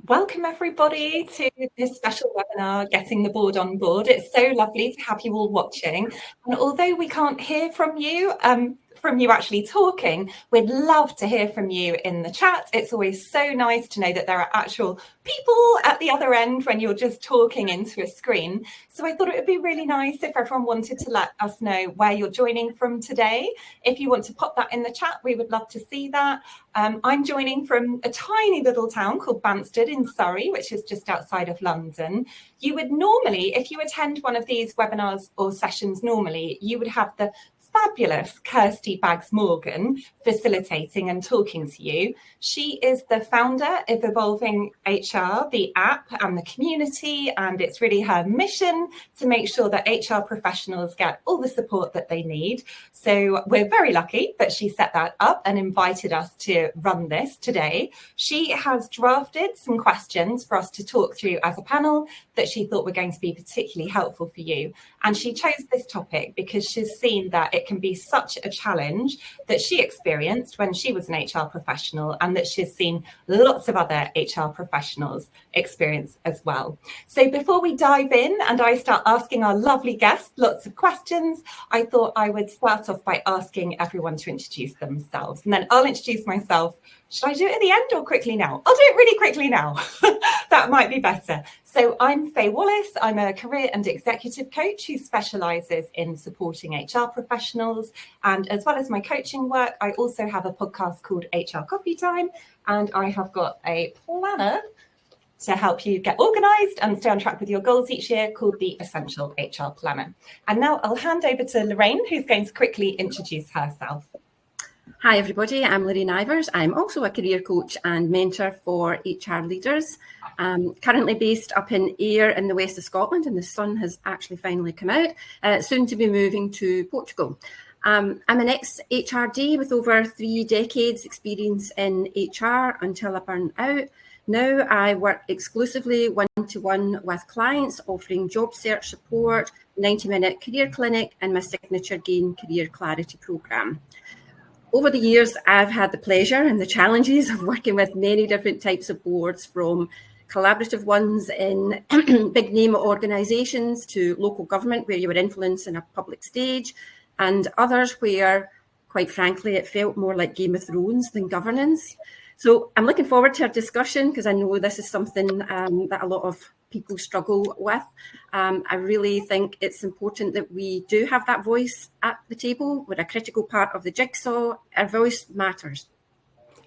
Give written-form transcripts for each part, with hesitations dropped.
Welcome everybody to this special webinar, Getting the Board on Board. It's so lovely to have you all watching. And although we can't hear from you actually talking, we'd love to hear from you in the chat. It's always so nice to know that there are actual people at the other end when you're just talking into a screen. So I thought it would be really nice if everyone wanted to let us know where you're joining from today. If you want to pop that in the chat, we would love to see that. I'm joining from a tiny little town called Banstead in Surrey, which is just outside of London. You would normally, if you attend one of these webinars or sessions normally, you would have the fabulous Kirsty Baggs-Morgan facilitating and talking to you. She is the founder of Evolving HR, the app and the community, and it's really her mission to make sure that HR professionals get all the support that they need. So we're very lucky that she set that up and invited us to run this today. She has drafted some questions for us to talk through as a panel that she thought were going to be particularly helpful for you. And she chose this topic because she's seen that it can be such a challenge that she experienced when she was an HR professional and that she's seen lots of other HR professionals experience as well. So before we dive in and I start asking our lovely guests lots of questions, I thought I would start off by asking everyone to introduce themselves. And then I'll introduce myself. Should I do it at the end or quickly now? I'll do it really quickly now. That might be better. So I'm Faye Wallace. I'm a career and executive coach who specialises in supporting HR professionals. And as well as my coaching work, I also have a podcast called HR Coffee Time. And I have got a planner to help you get organised and stay on track with your goals each year called the Essential HR Planner. And now I'll hand over to Lorraine, who's going to quickly introduce herself. Hi everybody, I'm Lorraine Ivers. I'm also a career coach and mentor for HR leaders. Currently based up in Ayr in the west of Scotland, and the sun has actually finally come out, soon to be moving to Portugal. I'm an ex-HRD with over 3 decades experience in HR until I burned out. Now I work exclusively one-to-one with clients, offering job search support, 90-minute career clinic and my signature Gain Career Clarity programme. Over the years, I've had the pleasure and the challenges of working with many different types of boards, from collaborative ones in big name organisations to local government where you were influencing a public stage, and others where, quite frankly, it felt more like Game of Thrones than governance. So I'm looking forward to our discussion because I know this is something that a lot of people struggle with. I really think it's important that we do have that voice at the table. We're a critical part of the jigsaw. Our voice matters.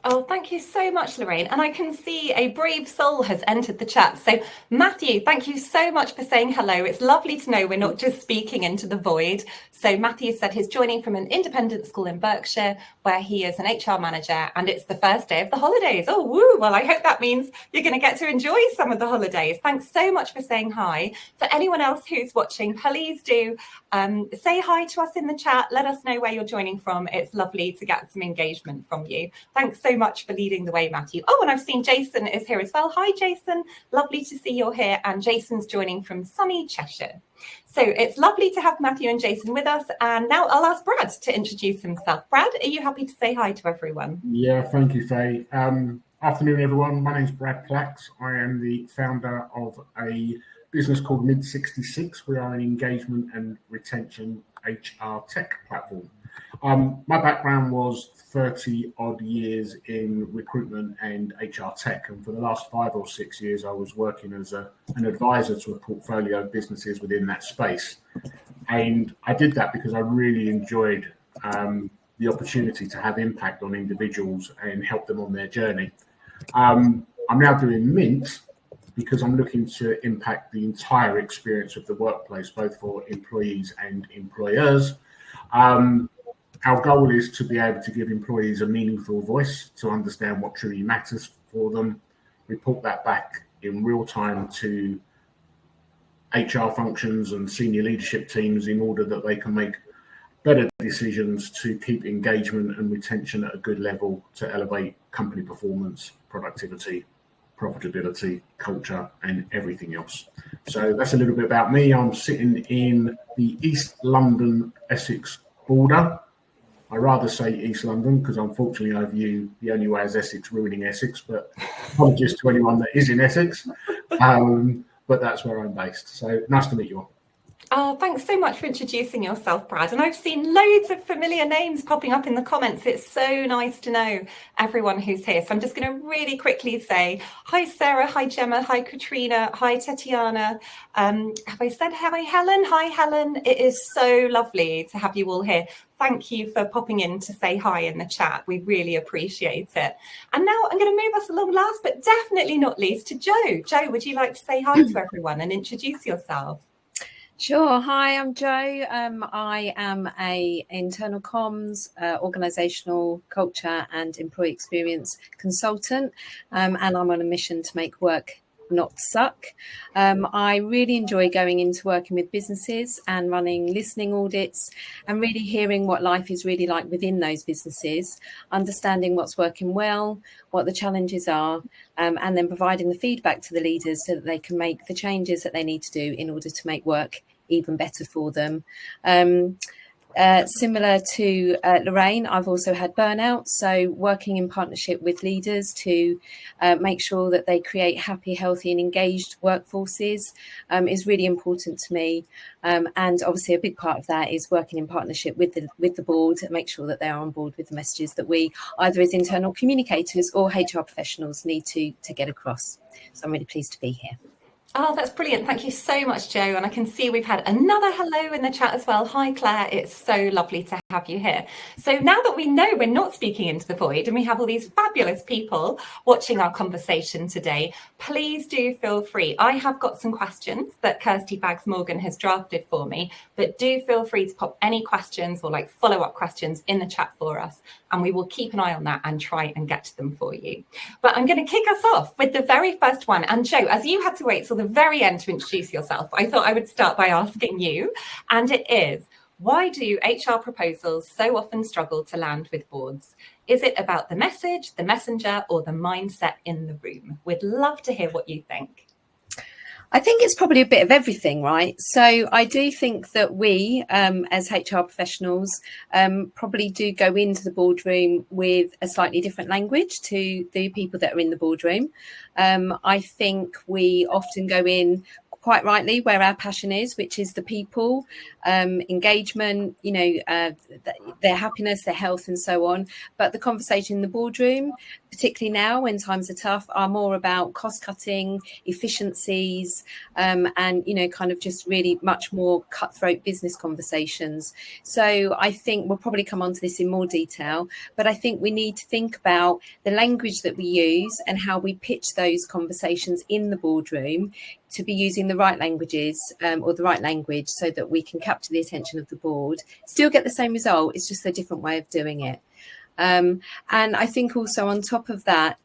Oh, thank you so much, Lorraine. And I can see a brave soul has entered the chat. So Matthew, thank you so much for saying hello. It's lovely to know we're not just speaking into the void. So Matthew said he's joining from an independent school in Berkshire where he is an HR manager and it's the first day of the holidays. Oh, woo. Well, I hope that means you're going to get to enjoy some of the holidays. Thanks so much for saying hi. For anyone else who's watching, please do say hi to us in the chat. Let us know where you're joining from. It's lovely to get some engagement from you. Thanks so much for leading the way, Matthew. Oh, and I've seen Jason is here as well. Hi, Jason. Lovely to see you're here. And Jason's joining from sunny Cheshire. So it's lovely to have Matthew and Jason with us. And now I'll ask Brad to introduce himself. Brad, are you happy to say hi to everyone? Yeah, thank you, Faye. Afternoon, everyone. My name's Brad Plax. I am the founder of a business called Mid66. We are an engagement and retention HR tech platform. My background was 30 odd years in recruitment and HR tech, and for the last 5 or 6 years I was working as an advisor to a portfolio of businesses within that space. And I did that because I really enjoyed the opportunity to have impact on individuals and help them on their journey. I'm now doing Mint because I'm looking to impact the entire experience of the workplace, both for employees and employers. Our goal is to be able to give employees a meaningful voice to understand what truly matters for them, report that back in real time to HR functions and senior leadership teams in order that they can make better decisions to keep engagement and retention at a good level to elevate company performance, productivity, profitability, culture, and everything else. So that's a little bit about me. I'm sitting in the East London Essex border. I rather say East London because unfortunately I view the only way as Essex ruining Essex, but apologies to anyone that is in Essex. But that's where I'm based. So nice to meet you all. Oh, thanks so much for introducing yourself, Brad. And I've seen loads of familiar names popping up in the comments. It's so nice to know everyone who's here. So I'm just going to really quickly say hi, Sarah. Hi, Gemma. Hi, Katrina. Hi, Tatiana. Have I said hi, Helen? Hi, Helen. It is so lovely to have you all here. Thank you for popping in to say hi in the chat. We really appreciate it. And now I'm going to move us along last, but definitely not least, to Jo. Jo, would you like to say hi to everyone and introduce yourself? Sure. Hi, I'm Jo. I am a internal comms, organisational culture and employee experience consultant, and I'm on a mission to make work not suck. I really enjoy going into working with businesses and running listening audits and really hearing what life is really like within those businesses, understanding what's working well, what the challenges are, and then providing the feedback to the leaders so that they can make the changes that they need to do in order to make work even better for them. Similar to Lorraine, I've also had burnout, so working in partnership with leaders to make sure that they create happy, healthy and engaged workforces is really important to me. And obviously a big part of that is working in partnership with the board and make sure that they are on board with the messages that we, either as internal communicators or HR professionals, need to get across. So I'm really pleased to be here. Oh, that's brilliant. Thank you so much, Jo. And I can see we've had another hello in the chat as well. Hi, Claire. It's so lovely to have you here. So now that we know we're not speaking into the void and we have all these fabulous people watching our conversation today, please do feel free. I have got some questions that Kirsty Baggs-Morgan has drafted for me, but do feel free to pop any questions or like follow-up questions in the chat for us. And we will keep an eye on that and try and get to them for you. But I'm going to kick us off with the very first one. And Jo, as you had to wait till the very end to introduce yourself, I thought I would start by asking you. And it is, why do HR proposals so often struggle to land with boards? Is it about the message, the messenger, or the mindset in the room? We'd love to hear what you think. I think it's probably a bit of everything, right? So I do think that we, as HR professionals, probably do go into the boardroom with a slightly different language to the people that are in the boardroom. I think we often go in quite rightly where our passion is, which is the people, engagement, their happiness, their health and so on. But the conversation in the boardroom, particularly now when times are tough, are more about cost cutting, efficiencies, and, kind of just really much more cutthroat business conversations. So I think we'll probably come on to this in more detail, but I think we need to think about the language that we use and how we pitch those conversations in the boardroom to be using the right languages or the right language so that we can capture the attention of the board, still get the same result. It's just a different way of doing it. And I think also on top of that,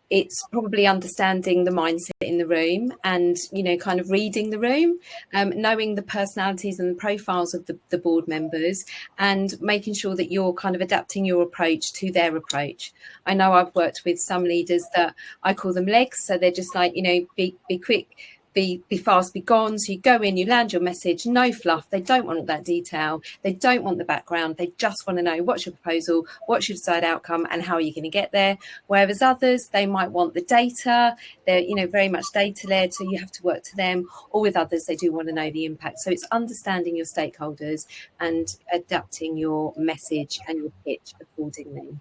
it's probably understanding the mindset in the room and, kind of reading the room, knowing the personalities and the profiles of the board members and making sure that you're kind of adapting your approach to their approach. I know I've worked with some leaders that I call them legs. So they're just like, be quick, be fast, be gone. So you go in, you land your message, no fluff. They don't want all that detail. They don't want the background. They just want to know what's your proposal, what's your desired outcome, and how are you going to get there. Whereas others, they might want the data. They're, very much data-led, so you have to work to them. Or with others, they do want to know the impact. So it's understanding your stakeholders and adapting your message and your pitch accordingly.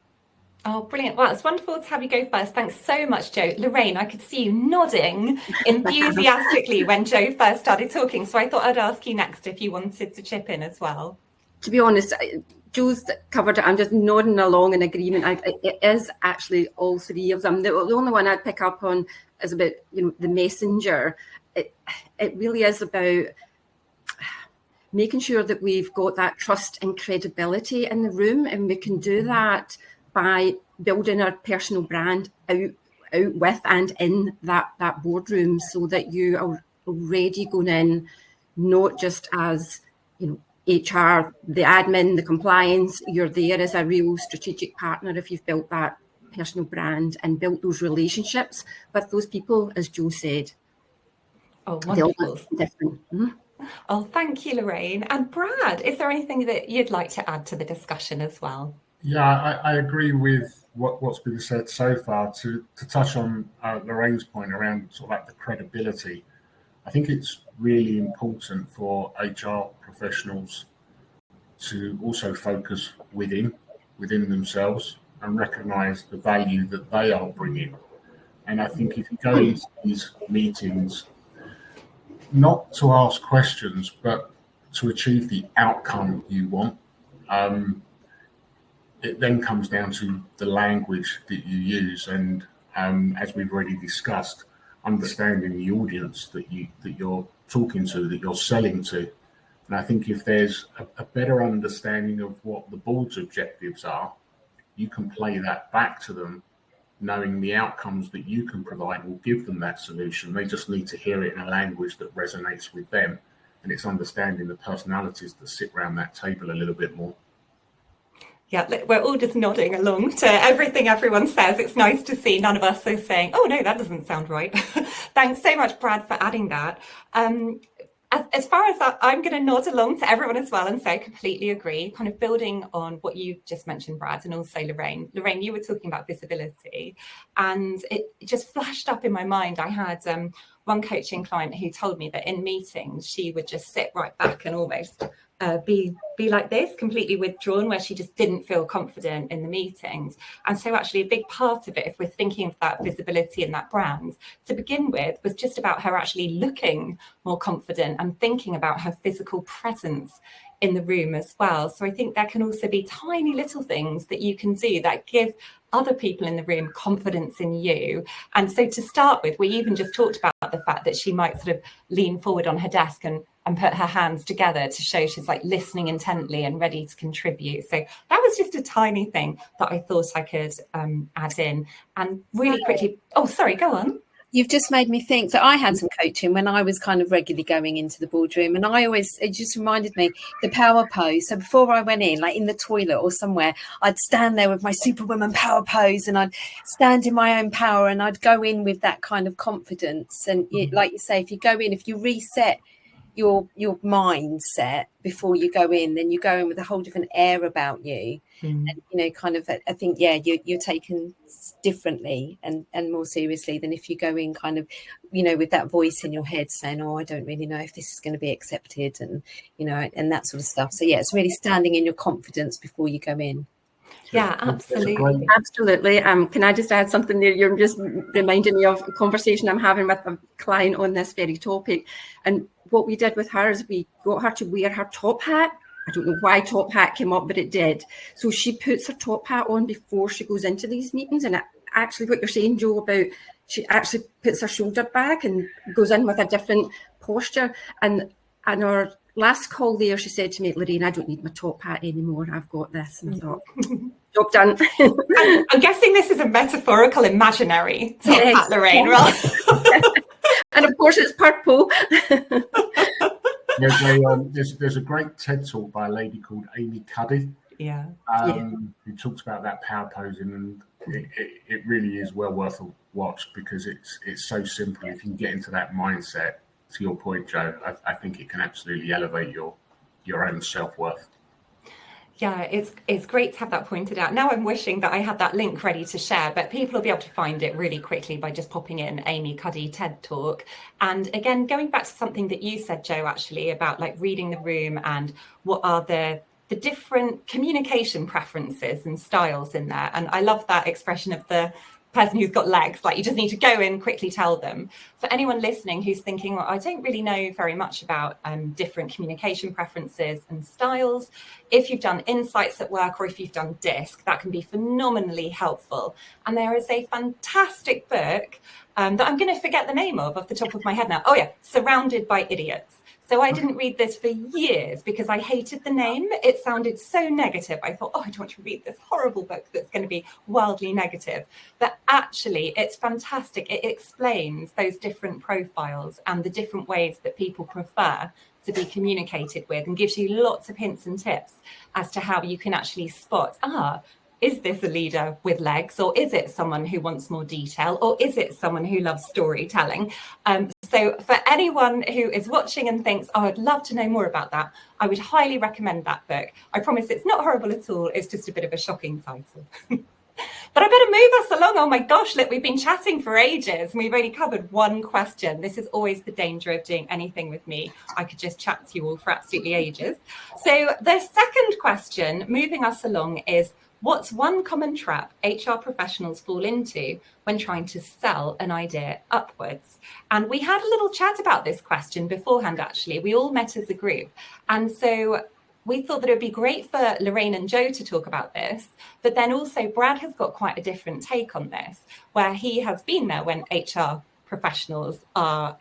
Oh, brilliant. Well, it's wonderful to have you go first. Thanks so much, Jo. Lorraine, I could see you nodding enthusiastically when Jo first started talking. So I thought I'd ask you next if you wanted to chip in as well. To be honest, Jo's covered it. I'm just nodding along in agreement. It is actually all three of them. The only one I'd pick up on is about, the messenger. It really is about making sure that we've got that trust and credibility in the room, and we can do that by building our personal brand out with and in that boardroom, so that you are already going in not just as HR, the admin, the compliance. You're there as a real strategic partner if you've built that personal brand and built those relationships with those people, as Jo said. Oh, wonderful. Different. Mm-hmm. Oh, thank you, Lorraine. And Brad, is there anything that you'd like to add to the discussion as well? Yeah, I agree with what's been said so far. To touch on Lorraine's point around sort of like the credibility, I think it's really important for HR professionals to also focus within themselves and recognise the value that they are bringing. And I think if you go into these meetings not to ask questions, but to achieve the outcome you want, it then comes down to the language that you use, and as we've already discussed, understanding the audience that you're talking to, that you're selling to. And I think if there's a better understanding of what the board's objectives are, you can play that back to them, knowing the outcomes that you can provide will give them that solution. They just need to hear it in a language that resonates with them, and it's understanding the personalities that sit around that table a little bit more. Yeah, we're all just nodding along to everything everyone says. It's nice to see none of us are saying, oh, no, that doesn't sound right. Thanks so much, Brad, for adding that. As far as that, I'm going to nod along to everyone as well and say I completely agree, kind of building on what you just mentioned, Brad, and also Lorraine. Lorraine, you were talking about visibility, and it just flashed up in my mind. I had one coaching client who told me that in meetings, she would just sit right back and almost be like this, completely withdrawn, where she just didn't feel confident in the meetings. And so actually a big part of it, if we're thinking of that visibility and that brand to begin with, was just about her actually looking more confident and thinking about her physical presence in the room as well. So I think there can also be tiny little things that you can do that give other people in the room confidence in you. And so to start with, we even just talked about the fact that she might sort of lean forward on her desk and put her hands together to show she's like listening intently and ready to contribute. So that was just a tiny thing that I thought I could add in. And really quickly, oh, sorry, go on. You've just made me think. So I had some coaching when I was kind of regularly going into the boardroom, and it just reminded me the power pose. So before I went in, like in the toilet or somewhere, I'd stand there with my superwoman power pose, and I'd stand in my own power, and I'd go in with that kind of confidence. And like you say, if you go in, if you reset your mindset before you go in, then you go in with a whole different air about you. And kind of, I think, you're taken differently and more seriously than if you go in kind of, with that voice in your head saying, oh, I don't really know if this is going to be accepted, and and that sort of stuff. So it's really standing in your confidence before you go in. Yeah, absolutely. Absolutely. Can I just add something there? You're just reminding me of a conversation I'm having with a client on this very topic. And what we did with her is we got her to wear her top hat. I don't know why top hat came up, but it did. So she puts her top hat on before she goes into these meetings. And actually what you're saying, Joe, about she actually puts her shoulder back and goes in with a different posture. And our last call there, she said to me, Lorraine, I don't need my top hat anymore. I've got this. And I thought, job done. I'm guessing this is a metaphorical, imaginary top hat, Lorraine, right? And of course, it's purple. There's a great TED talk by a lady called Amy Cuddy. Who talks about that power posing, and it really is well worth a watch because it's so simple. If you can get into that mindset, to your point, Joe, I think it can absolutely elevate your own self-worth. Yeah, it's great to have that pointed out. Now I'm wishing that I had that link ready to share, but people will be able to find it really quickly by just popping in Amy Cuddy TED Talk. And again, going back to something that you said, Joe, actually, about like reading the room and what are the different communication preferences and styles in there. And I love that expression of the person who's got legs, like you just need to go in, quickly tell them. For anyone listening who's thinking, well, I don't really know very much about different communication preferences and styles, if you've done insights at work or if you've done DISC, that can be phenomenally helpful. And there is a fantastic book that I'm going to forget the name of off the top of my head now. Oh yeah, Surrounded by Idiots. So I didn't read this for years because I hated the name. It sounded so negative. I thought, oh, I don't want to read this horrible book that's going to be wildly negative. But actually, it's fantastic. It explains those different profiles and the different ways that people prefer to be communicated with, and gives you lots of hints and tips as to how you can actually spot, is this a leader with legs, or is it someone who wants more detail, or is it someone who loves storytelling? So for anyone who is watching and thinks, oh, I'd love to know more about that, I would highly recommend that book. I promise it's not horrible at all. It's just a bit of a shocking title. But I better move us along. Oh my gosh, look, we've been chatting for ages and we've only covered one question. This is always the danger of doing anything with me. I could just chat to you all for absolutely ages. So the second question, moving us along, is what's one common trap HR professionals fall into when trying to sell an idea upwards? And we had a little chat about this question beforehand, actually. We all met as a group. And so we thought that it would be great for Lorraine and Joe to talk about this, but then also Brad has got quite a different take on this, where he has been there when HR professionals are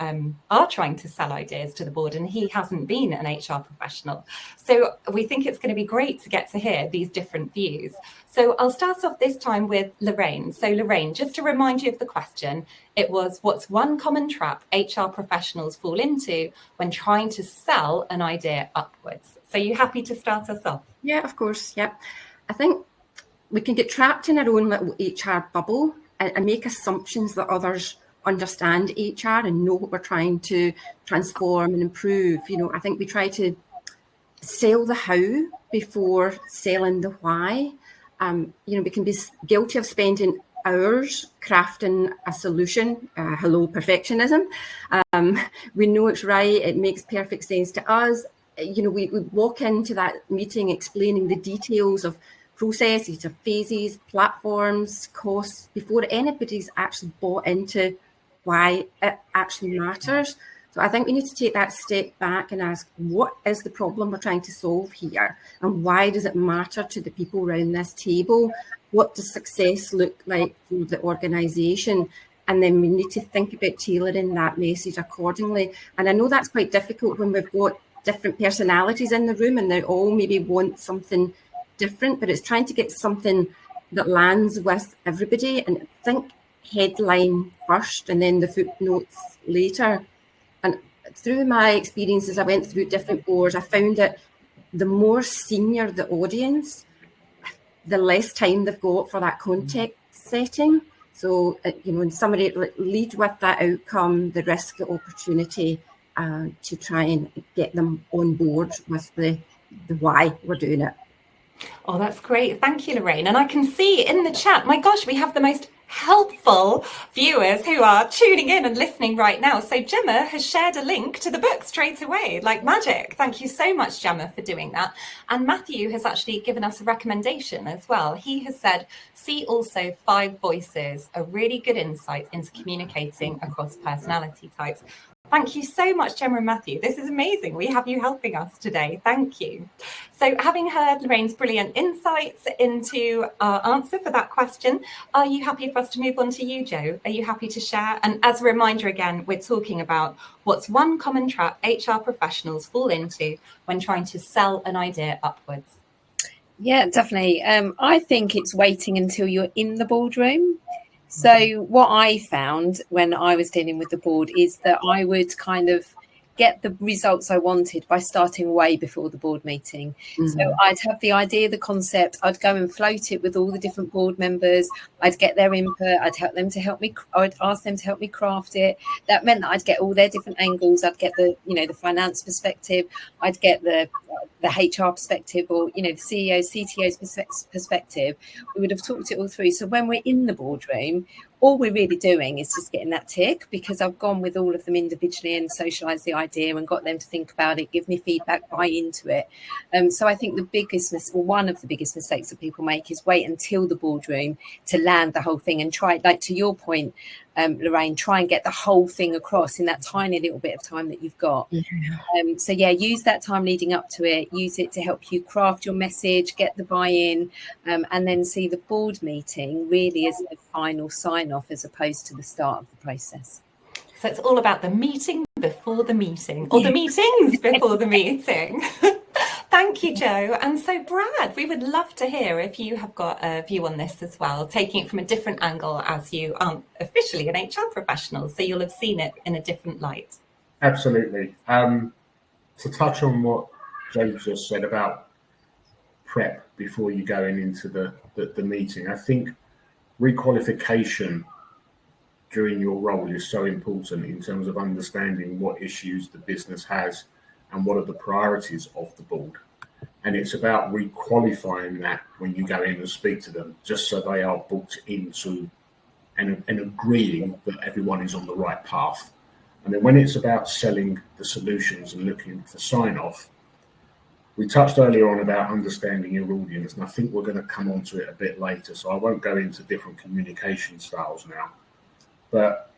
trying to sell ideas to the board, and he hasn't been an HR professional. So we think it's going to be great to get to hear these different views. So I'll start off this time with Lorraine. So Lorraine, just to remind you of the question, it was, what's one common trap HR professionals fall into when trying to sell an idea upwards? So you happy to start us off? Yeah, of course. Yeah. I think we can get trapped in our own little HR bubble and make assumptions that others understand HR and know what we're trying to transform and improve. You know, I think we try to sell the how before selling the why. You know, we can be guilty of spending hours crafting a solution. Hello, perfectionism. We know it's right. It makes perfect sense to us. You know, we walk into that meeting explaining the details of processes, of phases, platforms, costs, before anybody's actually bought into why it actually matters. So I think we need to take that step back and ask, what is the problem we're trying to solve here? And why does it matter to the people around this table? What does success look like for the organisation? And then we need to think about tailoring that message accordingly. And I know that's quite difficult when we've got different personalities in the room and they all maybe want something different, but it's trying to get something that lands with everybody, and think headline first and then the footnotes later. And through my experiences, I went through different boards, I found that the more senior the audience, the less time they've got for that context setting. So, you know, in summary, lead with that outcome, the risk, the opportunity, to try and get them on board with the why we're doing it. Oh, that's great. Thank you, Lorraine. And I can see in the chat, my gosh, we have the most helpful viewers who are tuning in and listening right now. So Gemma has shared a link to the book straight away, like magic. Thank you so much, Gemma, for doing that. And Matthew has actually given us a recommendation as well. He has said, see also 5 Voices, a really good insight into communicating across personality types. Thank you so much, Gemma and Matthew. This is amazing. We have you helping us today. Thank you. So having heard Lorraine's brilliant insights into our answer for that question, are you happy for us to move on to you, Joe? Are you happy to share? And as a reminder, again, we're talking about what's one common trap HR professionals fall into when trying to sell an idea upwards. Yeah, definitely. I think it's waiting until you're in the boardroom. So what I found when I was dealing with the board is that I would kind of get the results I wanted by starting way before the board meeting. Mm-hmm. So I'd have the idea, the concept, I'd go and float it with all the different board members. I'd get their input. I'd ask them to help me craft it. That meant that I'd get all their different angles. I'd get the finance perspective. I'd get the HR perspective, or, the CEO, CTO's perspective. We would have talked it all through. So when we're in the boardroom, all we're really doing is just getting that tick, because I've gone with all of them individually and socialised the idea and got them to think about it, give me feedback, buy into it. So I think one of the biggest mistakes that people make is wait until the boardroom to land the whole thing and try, like to your point, Lorraine, try and get the whole thing across in that tiny little bit of time that you've got. Yeah. Use that time leading up to it, use it to help you craft your message, get the buy-in, and then see the board meeting really as the final sign-off as opposed to the start of the process. So it's all about the meeting before the meeting, or the meetings before the meeting. Thank you, Joe. And so, Brad, we would love to hear if you have got a view on this as well, taking it from a different angle, as you aren't officially an HR professional, so you'll have seen it in a different light. Absolutely. To touch on what Joe just said about prep before you going into the meeting, I think requalification during your role is so important in terms of understanding what issues the business has and what are the priorities of the board. And it's about requalifying that when you go in and speak to them, just so they are bought into and agreeing that everyone is on the right path. And then when it's about selling the solutions and looking for sign-off, we touched earlier on about understanding your audience, and I think we're going to come on to it a bit later, so I won't go into different communication styles now. But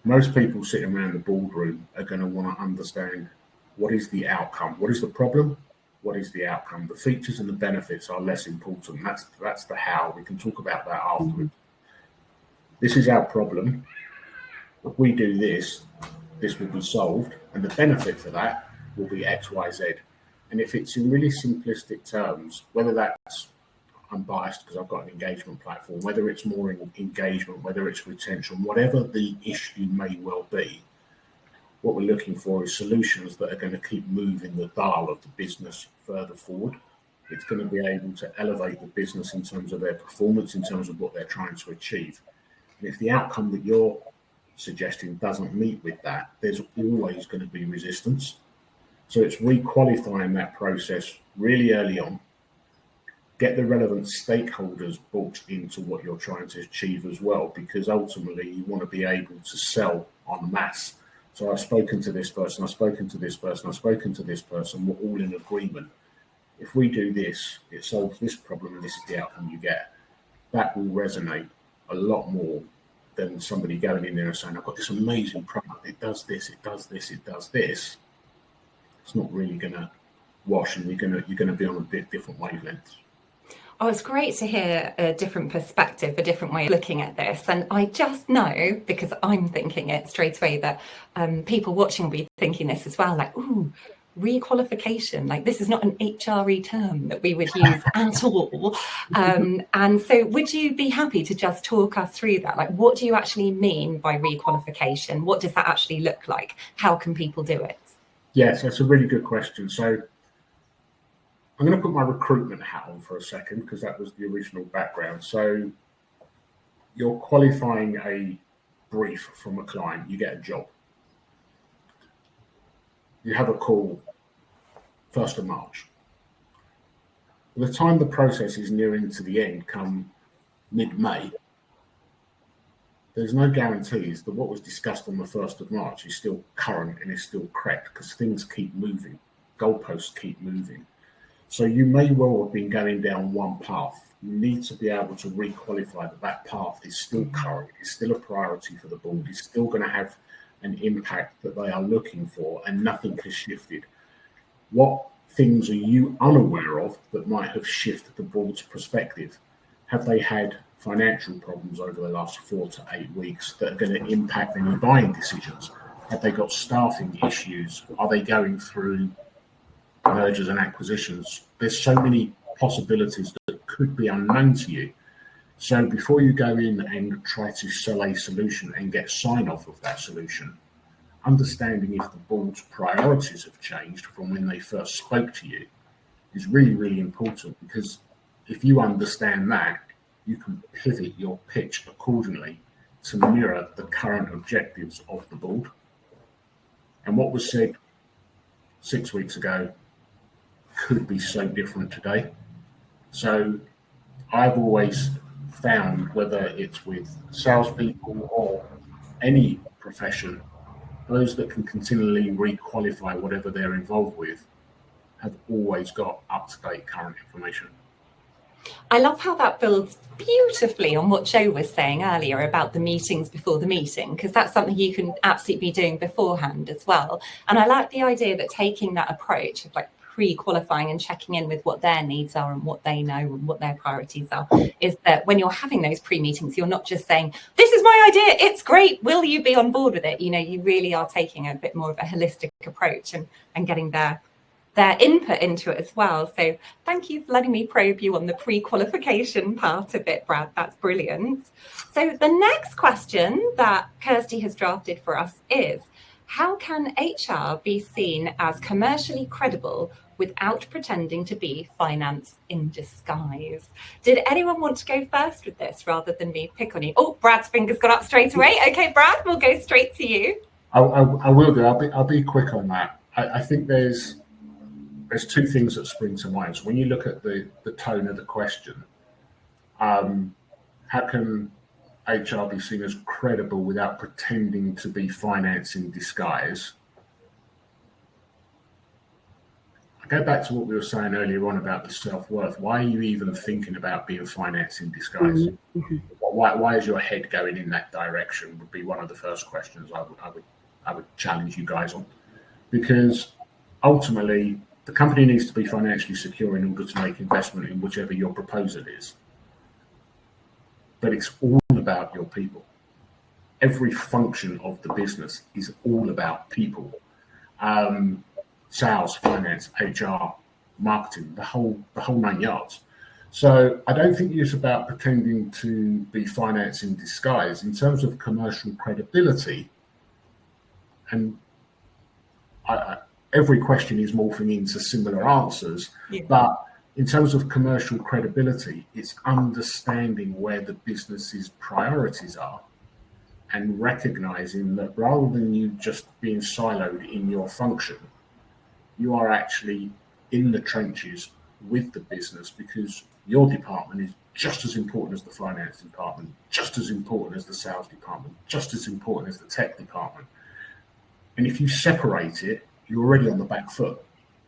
most people sitting around the boardroom are going to want to understand what is the outcome, what is the problem, what is the outcome. The features and the benefits are less important. That's the how. We can talk about that afterwards. This is our problem. If we do this, this will be solved, and the benefit for that will be X, Y, Z. And if it's in really simplistic terms, whether that's unbiased because I've got an engagement platform, whether it's more engagement, whether it's retention, whatever the issue may well be, what we're looking for is solutions that are going to keep moving the dial of the business further forward. It's going to be able to elevate the business in terms of their performance, in terms of what they're trying to achieve. And if the outcome that you're suggesting doesn't meet with that, there's always going to be resistance. So it's requalifying that process really early on, get the relevant stakeholders bought into what you're trying to achieve as well, because ultimately you want to be able to sell en masse. So I've spoken to this person, I've spoken to this person, I've spoken to this person, we're all in agreement. If we do this, it solves this problem and this is the outcome you get. That will resonate a lot more than somebody going in there and saying, I've got this amazing product, it does this, it does this, it does this. It's not really going to wash, and you're going to be on a bit different wavelengths. Oh, it's great to hear a different perspective, a different way of looking at this. And I just know, because I'm thinking it straight away, that people watching will be thinking this as well, like, ooh, requalification, like this is not an HRE term that we would use at all. And so would you be happy to just talk us through that? Like, what do you actually mean by requalification? What does that actually look like? How can people do it? Yes, that's a really good question. So I'm going to put my recruitment hat on for a second, because that was the original background. So you're qualifying a brief from a client, you get a job. You have a call 1st of March. By the time the process is nearing to the end, come mid-May, there's no guarantees that what was discussed on the 1st of March is still current and is still correct, because things keep moving, goalposts keep moving. So you may well have been going down one path. You need to be able to requalify that that path is still current, is still a priority for the board, is still going to have an impact that they are looking for, and nothing has shifted. What things are you unaware of that might have shifted the board's perspective? Have they had financial problems over the last 4 to 8 weeks that are going to impact any buying decisions? Have they got staffing issues? Are they going through mergers and acquisitions? There's so many possibilities that could be unknown to you. So before you go in and try to sell a solution and get sign off of that solution, understanding if the board's priorities have changed from when they first spoke to you is really, really important, because if you understand that, you can pivot your pitch accordingly to mirror the current objectives of the board. And what was said 6 weeks ago could be so different today. So I've always found, whether it's with salespeople or any profession, those that can continually requalify whatever they're involved with have always got up-to-date current information. I love how that builds beautifully on what Joe was saying earlier about the meetings before the meeting, because that's something you can absolutely be doing beforehand as well. And I like the idea that taking that approach of like pre-qualifying and checking in with what their needs are and what they know and what their priorities are, is that when you're having those pre-meetings, you're not just saying, this is my idea, it's great, will you be on board with it? You know, you really are taking a bit more of a holistic approach and getting their input into it as well. So thank you for letting me probe you on the pre-qualification part of it, Brad. That's brilliant. So the next question that Kirsty has drafted for us is, how can HR be seen as commercially credible without pretending to be finance in disguise. Did anyone want to go first with this rather than me pick on you? Oh, Brad's finger's gone up straight away. Okay, Brad, we'll go straight to you. I will do. I'll be quick on that. I think there's two things that spring to mind. So when you look at the tone of the question, how can HR be seen as credible without pretending to be finance in disguise? I go back to what we were saying earlier on about the self-worth. Why are you even thinking about being finance in disguise? Mm-hmm. Why is your head going in that direction? Would be one of the first questions I would challenge you guys on, because ultimately the company needs to be financially secure in order to make investment in whichever your proposal is. But it's all about your people. Every function of the business is all about people. Sales, finance, HR, marketing, the whole 9 yards. So I don't think it's about pretending to be finance in disguise. In terms of commercial credibility, and every question is morphing into similar answers, but in terms of commercial credibility, it's understanding where the business's priorities are and recognizing that rather than you just being siloed in your function, you are actually in the trenches with the business, because your department is just as important as the finance department, just as important as the sales department, just as important as the tech department. And if you separate it, you're already on the back foot,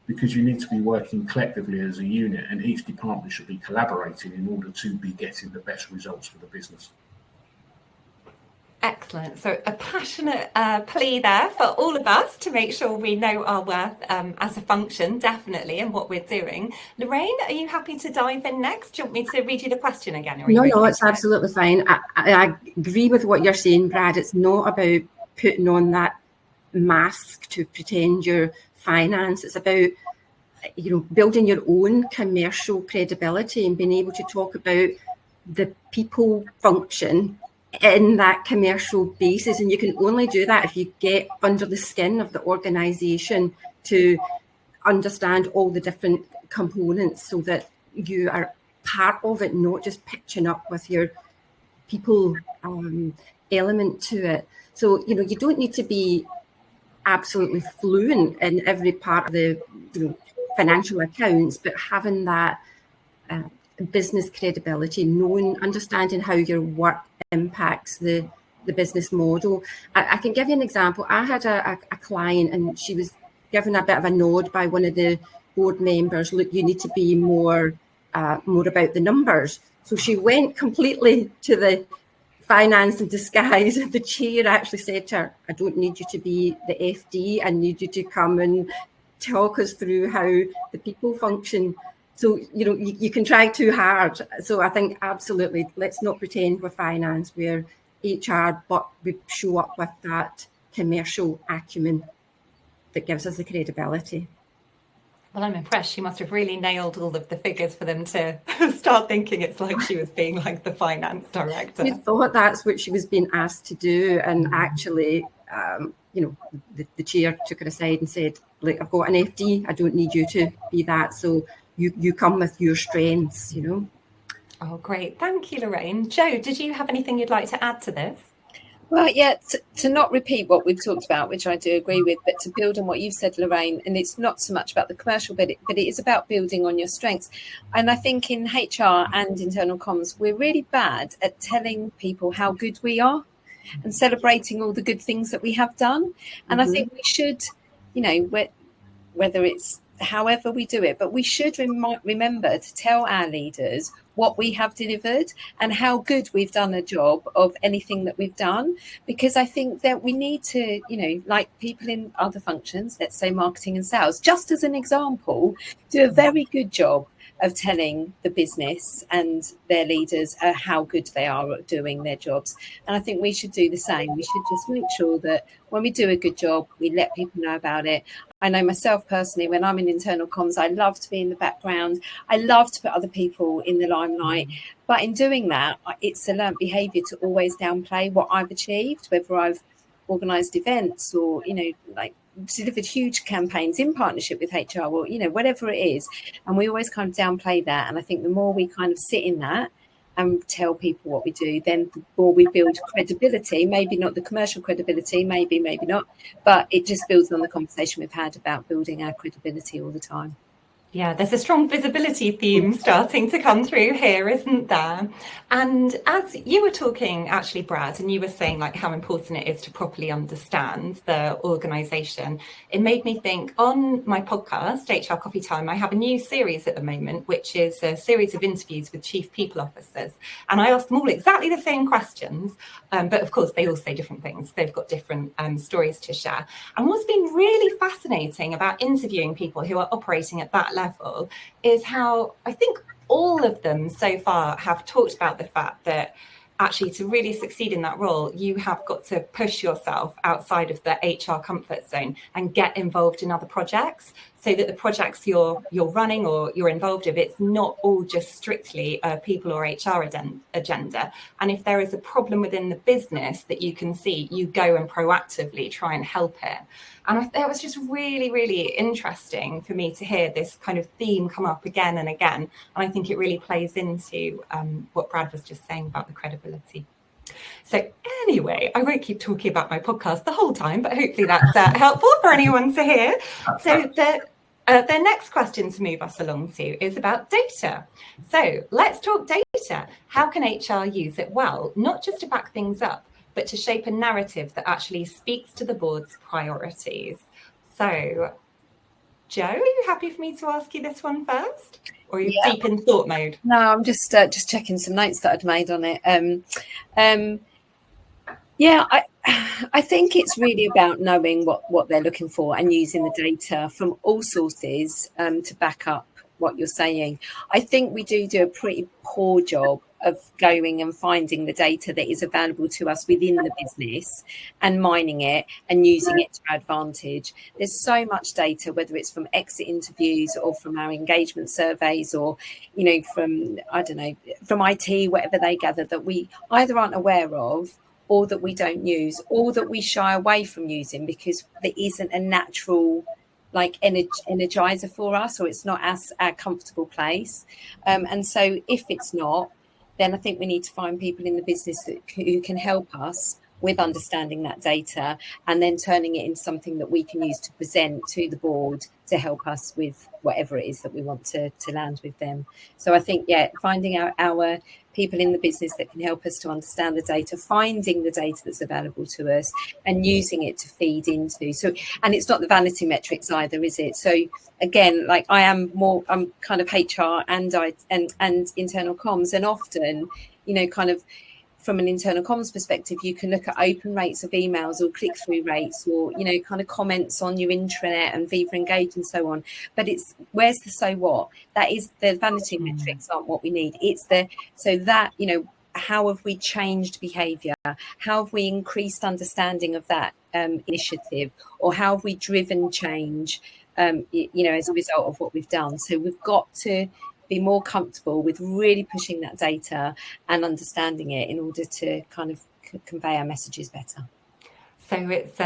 because you need to be working collectively as a unit, and each department should be collaborating in order to be getting the best results for the business. Excellent. So a passionate plea there for all of us to make sure we know our worth as a function, definitely, and what we're doing. Lorraine, are you happy to dive in next? Do you want me to read you the question again? No, it's absolutely fine. I agree with what you're saying, Brad. It's not about putting on that mask to pretend you're finance. It's about, building your own commercial credibility and being able to talk about the people function in that commercial basis. And you can only do that if you get under the skin of the organisation to understand all the different components, so that you are part of it, not just pitching up with your people element to it. So, you don't need to be absolutely fluent in every part of the financial accounts, but having that business credibility, understanding how your work impacts the business model. I can give you an example. I had a client, and she was given a bit of a nod by one of the board members. Look, you need to be more about the numbers. So she went completely to the finance in disguise. The chair actually said to her, I don't need you to be the FD. I need you to come and talk us through how the people function. So, you can try too hard. So I think absolutely, let's not pretend we're finance, we're HR, but we show up with that commercial acumen that gives us the credibility. Well, I'm impressed. She must have really nailed all of the figures for them to start thinking it's like she was being like the finance director. We thought that's what she was being asked to do. And actually, the chair took her aside and said, look, I've got an FD. I don't need you to be that. So you come with your strengths, Oh, great. Thank you, Lorraine. Jo, did you have anything you'd like to add to this? Well, yeah, to not repeat what we've talked about, which I do agree with, but to build on what you've said, Lorraine, and it's not so much about the commercial bit, but it is about building on your strengths. And I think in HR and internal comms, we're really bad at telling people how good we are and celebrating all the good things that we have done. And I think we should, whether it's however we do it, but we should remember to tell our leaders what we have delivered and how good we've done a job of anything that we've done, because I think that we need to, like people in other functions, let's say marketing and sales, just as an example, do a very good job of telling the business and their leaders how good they are at doing their jobs. And I think we should do the same. We should just make sure that when we do a good job, we let people know about it. I know myself personally, when I'm in internal comms, I love to be in the background. I love to put other people in the limelight. But in doing that, it's a learned behaviour to always downplay what I've achieved, whether I've organised events or, delivered huge campaigns in partnership with HR, or, you know, whatever it is. And we always kind of downplay that. And I think the more we kind of sit in that and tell people what we do, then the more we build credibility, maybe not the commercial credibility, maybe not, but it just builds on the conversation we've had about building our credibility all the time. Yeah, there's a strong visibility theme starting to come through here, isn't there? And as you were talking, actually, Brad, and you were saying like how important it is to properly understand the organisation, it made me think, on my podcast, HR Coffee Time, I have a new series at the moment, which is a series of interviews with chief people officers. And I asked them all exactly the same questions, but of course they all say different things. They've got different stories to share. And what's been really fascinating about interviewing people who are operating at that level is how I think all of them so far have talked about the fact that actually to really succeed in that role, you have got to push yourself outside of the HR comfort zone and get involved in other projects, so that the projects you're running or you're involved with, it's not all just strictly a people or HR agenda. And if there is a problem within the business that you can see, you go and proactively try and help it. And that was just really, really interesting for me to hear this kind of theme come up again and again. And I think it really plays into what Brad was just saying about the credibility. So anyway, I won't keep talking about my podcast the whole time, but hopefully that's helpful for anyone to hear. So the next question to move us along to is about data. So let's talk data. How can HR use it well, not just to back things up, but to shape a narrative that actually speaks to the board's priorities? So, Jo, are you happy for me to ask you this one first? Or are you deep in thought mode? No, I'm just checking some notes that I'd made on it. I think it's really about knowing what they're looking for and using the data from all sources to back up what you're saying. I think we do a pretty poor job of going and finding the data that is available to us within the business and mining it and using it to our advantage. There's so much data, whether it's from exit interviews or from our engagement surveys, or, you know, from, I don't know, from IT, whatever they gather, that we either aren't aware of, or that we don't use, or that we shy away from using because there isn't a natural like energizer for us, or it's not our comfortable place. And so if it's not, then I think we need to find people in the business who can help us with understanding that data and then turning it into something that we can use to present to the board to help us with whatever it is that we want to land with them. So I think, finding our people in the business that can help us to understand the data, finding the data that's available to us and using it to feed into. So, and it's not the vanity metrics either, is it? So again, like I'm kind of HR and internal comms, and often, you know, kind of from an internal comms perspective, you can look at open rates of emails or click-through rates, or, you know, kind of comments on your intranet and Viva Engage and so on. But it's, where's the so what? That is, the vanity metrics aren't what we need. It's so that, you know, how have we changed behaviour? How have we increased understanding of that initiative? Or how have we driven change, you know, as a result of what we've done? So we've got to be more comfortable with really pushing that data and understanding it in order to kind of convey our messages better. So it's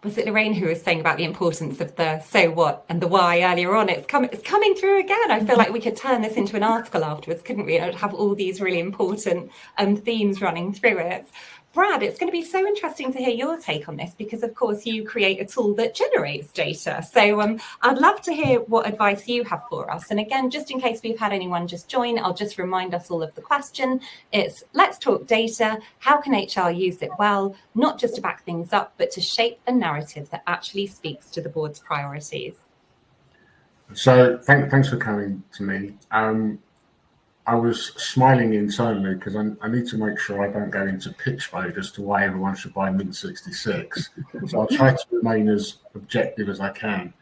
was it Lorraine who was saying about the importance of the so what and the why earlier on? It's coming through again. I feel like we could turn this into an article afterwards, couldn't we? It would have all these really important themes running through it. Brad, it's going to be so interesting to hear your take on this, because of course you create a tool that generates data. So I'd love to hear what advice you have for us. And again, just in case we've had anyone just join, I'll just remind us all of the question. It's, let's talk data. How can HR use it well, not just to back things up, but to shape a narrative that actually speaks to the board's priorities? So thanks for coming to me. I was smiling internally because I need to make sure I don't go into pitch mode as to why everyone should buy Mint 66. So I'll try to remain as objective as I can.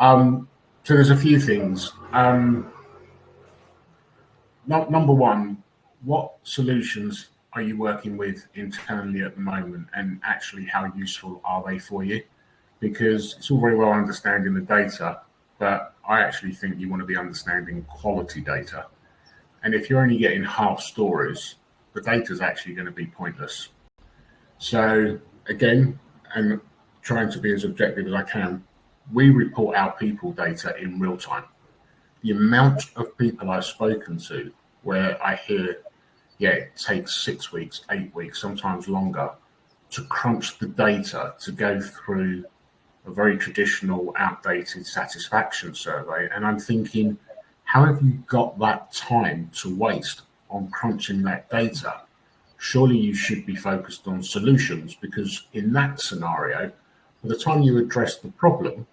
So there's a few things. Number one, what solutions are you working with internally at the moment, and actually how useful are they for you? Because it's all very well understanding the data, but I actually think you want to be understanding quality data. And if you're only getting half stories, the data is actually going to be pointless. So again, and trying to be as objective as I can, we report our people data in real time. The amount of people I've spoken to where I hear, yeah, it takes 6 weeks, 8 weeks, sometimes longer to crunch the data to go through a very traditional, outdated satisfaction survey. And I'm thinking, how have you got that time to waste on crunching that data? Surely you should be focused on solutions, because in that scenario, by the time you address the problem,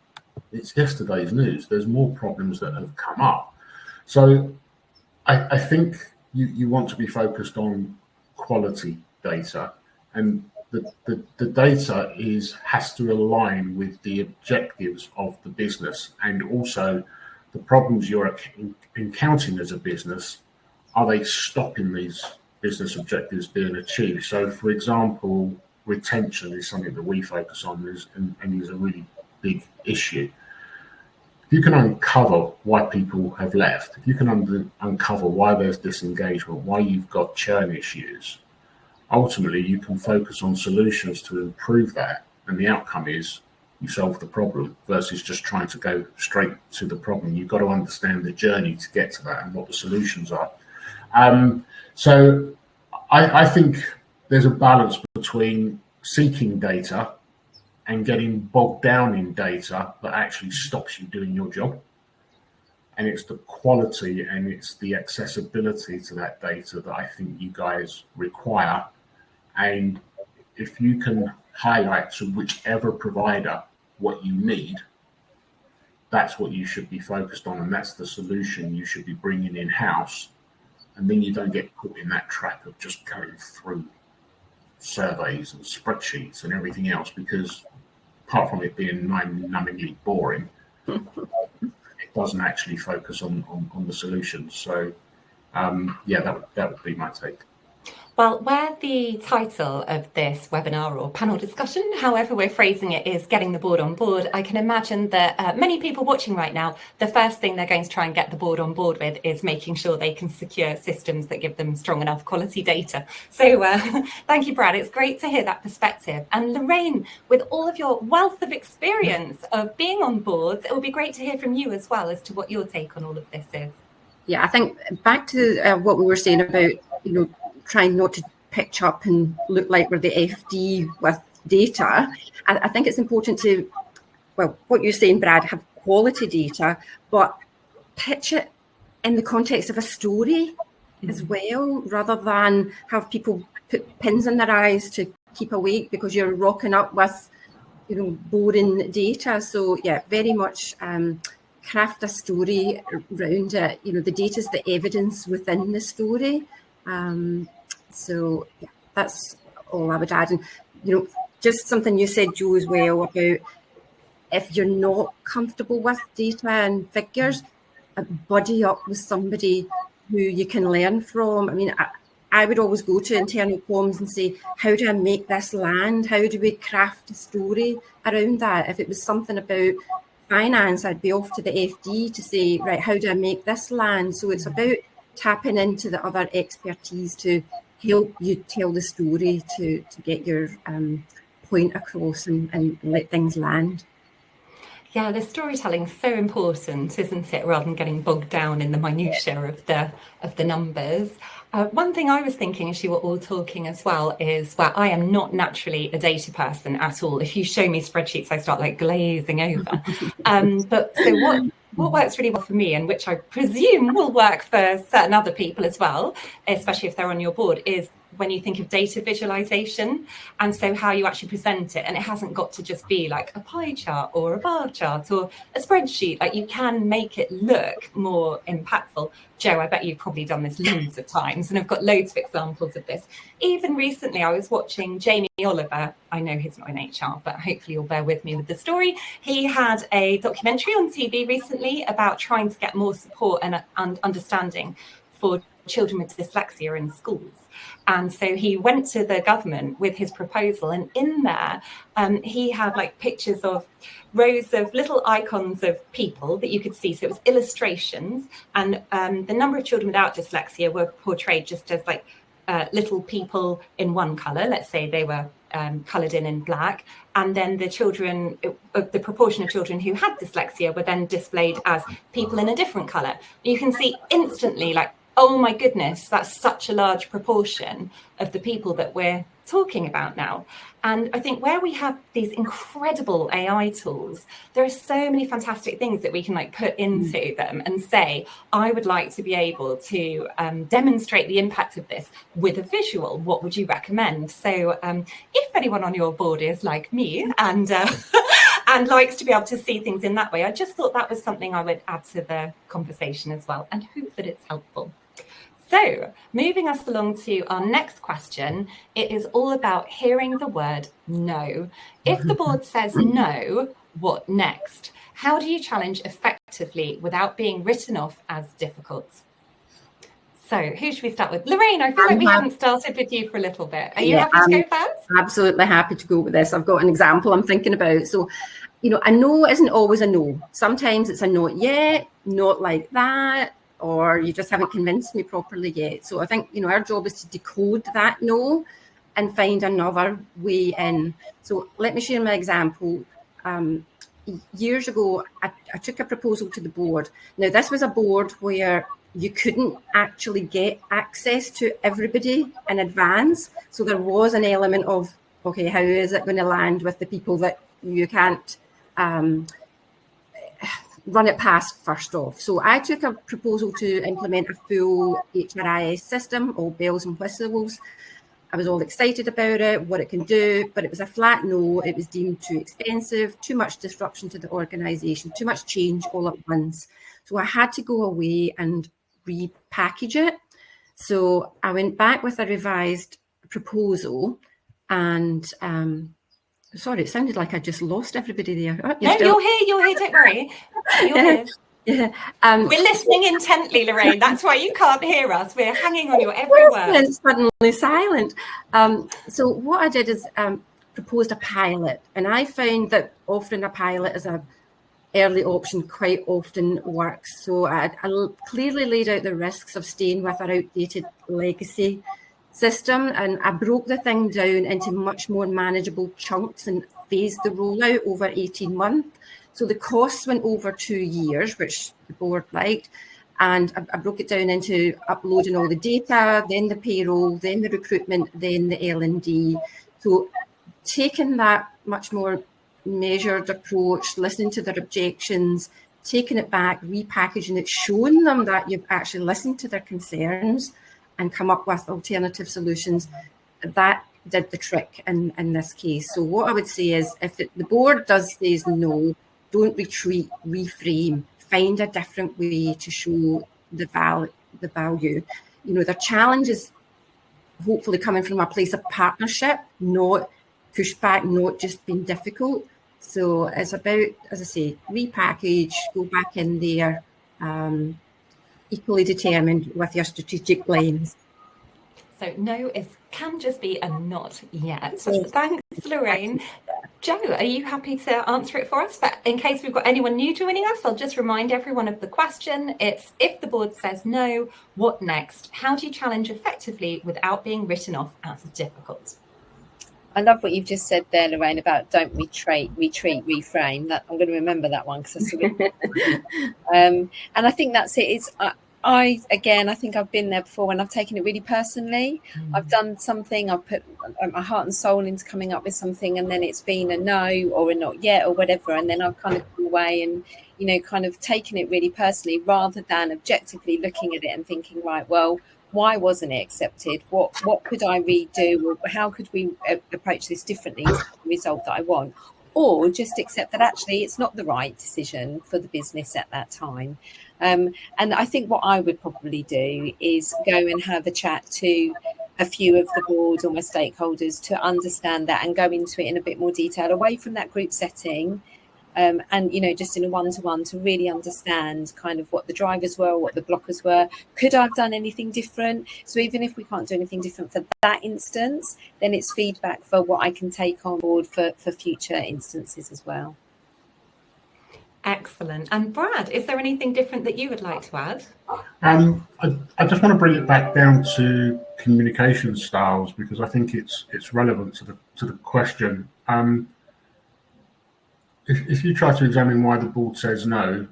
it's yesterday's news. There's more problems that have come up. So I think you want to be focused on quality data, and the data has to align with the objectives of the business, and also the problems you're encountering as a business. Are they stopping these business objectives being achieved? So, for example, retention is something that we focus on, and is a really big issue. If you can uncover why people have left, if you can uncover why there's disengagement, why you've got churn issues, ultimately you can focus on solutions to improve that, and the outcome is you solve the problem versus just trying to go straight to the problem. You've got to understand the journey to get to that and what the solutions are. So I think there's a balance between seeking data and getting bogged down in data that actually stops you doing your job. And it's the quality and it's the accessibility to that data that I think you guys require. And if you can highlight to whichever provider what you need, that's what you should be focused on, and that's the solution you should be bringing in-house. And then you don't get caught in that trap of just going through surveys and spreadsheets and everything else, because apart from it being numbingly boring, it doesn't actually focus on the solutions. So yeah, that would be my take. Well, where the title of this webinar or panel discussion, however we're phrasing it, is getting the board on board, I can imagine that many people watching right now, the first thing they're going to try and get the board on board with is making sure they can secure systems that give them strong enough quality data. So thank you, Brad. It's great to hear that perspective. And Lorraine, with all of your wealth of experience of being on boards, it will be great to hear from you as well as to what your take on all of this is. Yeah, I think back to what we were saying about, trying not to pitch up and look like we're the FD with data. I think it's important to, well, what you're saying, Brad, have quality data, but pitch it in the context of a story as well, rather than have people put pins in their eyes to keep awake because you're rocking up with, boring data. So yeah, very much craft a story around it. The data is the evidence within the story. So yeah, that's all I would add. And just something you said, Jo, as well, about if you're not comfortable with data and figures, buddy up with somebody who you can learn from. I mean, I would always go to internal comms and say, how do I make this land? How do we craft a story around that? If it was something about finance, I'd be off to the FD to say, right, how do I make this land? So it's about tapping into the other expertise to help you tell the story, to get your point across and let things land. Yeah, the storytelling is so important, isn't it? Rather than getting bogged down in the minutiae of the numbers. One thing I was thinking as you were all talking as well is, well, I am not naturally a data person at all. If you show me spreadsheets, I start like glazing over. But so what works really well for me, and which I presume will work for certain other people as well, especially if they're on your board, is when you think of data visualization, and so how you actually present it. And it hasn't got to just be like a pie chart or a bar chart or a spreadsheet. Like, you can make it look more impactful. Jo, I bet you've probably done this loads of times, and I've got loads of examples of this. Even recently, I was watching Jamie Oliver. I know he's not in HR, but hopefully you'll bear with me with the story. He had a documentary on TV recently about trying to get more support and understanding for children with dyslexia in schools. And so he went to the government with his proposal, and in there he had like pictures of rows of little icons of people that you could see. So it was illustrations, and the number of children without dyslexia were portrayed just as like little people in one colour. Let's say they were coloured in black, and then the children, the proportion of children who had dyslexia were then displayed as people in a different colour. You can see instantly, like, oh my goodness, that's such a large proportion of the people that we're talking about now. And I think where we have these incredible AI tools, there are so many fantastic things that we can like put into them and say, I would like to be able to demonstrate the impact of this with a visual. What would you recommend? So if anyone on your board is like me and and likes to be able to see things in that way, I just thought that was something I would add to the conversation as well, and hope that it's helpful. So moving us along to our next question, it is all about hearing the word no. If the board says no, what next? How do you challenge effectively without being written off as difficult? So who should we start with? Lorraine, I feel like we haven't started with you for a little bit. Are you happy to go first? Absolutely happy to go with this. I've got an example I'm thinking about. So, you know, a no isn't always a no. Sometimes it's a not yet, not like that, or you just haven't convinced me properly yet. So I think, you know, our job is to decode that no and find another way in. So let me share my example. Years ago, I took a proposal to the board. Now, this was a board where you couldn't actually get access to everybody in advance. So there was an element of, okay, how is it going to land with the people that you can't run it past first off. So I took a proposal to implement a full HRIS system, all bells and whistles. I was all excited about it, what it can do, but it was a flat no. It was deemed too expensive, too much disruption to the organisation, too much change all at once. So I had to go away and repackage it. So I went back with a revised proposal and sorry, it sounded like I just lost everybody there. Oh, you're here, don't worry. You're here. Yeah. We're listening intently, Lorraine. That's why you can't hear us. We're hanging on your every word. It's suddenly silent. So what I did is proposed a pilot, and I found that offering a pilot as an early option quite often works. So I clearly laid out the risks of staying with our outdated legacy system, and I broke the thing down into much more manageable chunks and phased the rollout over 18 months. So the costs went over 2 years, which the board liked, and I broke it down into uploading all the data, then the payroll, then the recruitment, then the L&D. So taking that much more measured approach, listening to their objections, taking it back, repackaging it, showing them that you've actually listened to their concerns and come up with alternative solutions, that did the trick in this case. So what I would say is, if the board does say no, don't retreat, reframe, find a different way to show the value. You know, the challenge is hopefully coming from a place of partnership, not pushback, not just being difficult. So it's about, as I say, repackage, go back in there, equally determined with your strategic lens. So no can just be a not yet. So thanks, Lorraine. Jo, are you happy to answer it for us? But in case we've got anyone new joining us, I'll just remind everyone of the question. It's, if the board says no, what next? How do you challenge effectively without being written off as difficult? I love what you've just said there, Lorraine, about don't retreat, reframe. That I'm going to remember that one, because and I think that's it. It's I think I've been there before when I've taken it really personally. I've done something, I've put my heart and soul into coming up with something, and then it's been a no or a not yet or whatever, and then I've kind of gone away and, you know, kind of taken it really personally, rather than objectively looking at it and thinking, right, well, why wasn't it accepted? What could I redo? Or how could we approach this differently to the result that I want? Or just accept that actually it's not the right decision for the business at that time. And I think what I would probably do is go and have a chat to a few of the board or my stakeholders to understand that and go into it in a bit more detail, away from that group setting. And, you know, just in a one-to-one to really understand kind of what the drivers were, what the blockers were. Could I have done anything different? So even if we can't do anything different for that instance, then it's feedback for what I can take on board for future instances as well. Excellent. And Brad, is there anything different that you would like to add? I just want to bring it back down to communication styles, because I think it's relevant to the question. If you try to examine why the board says no,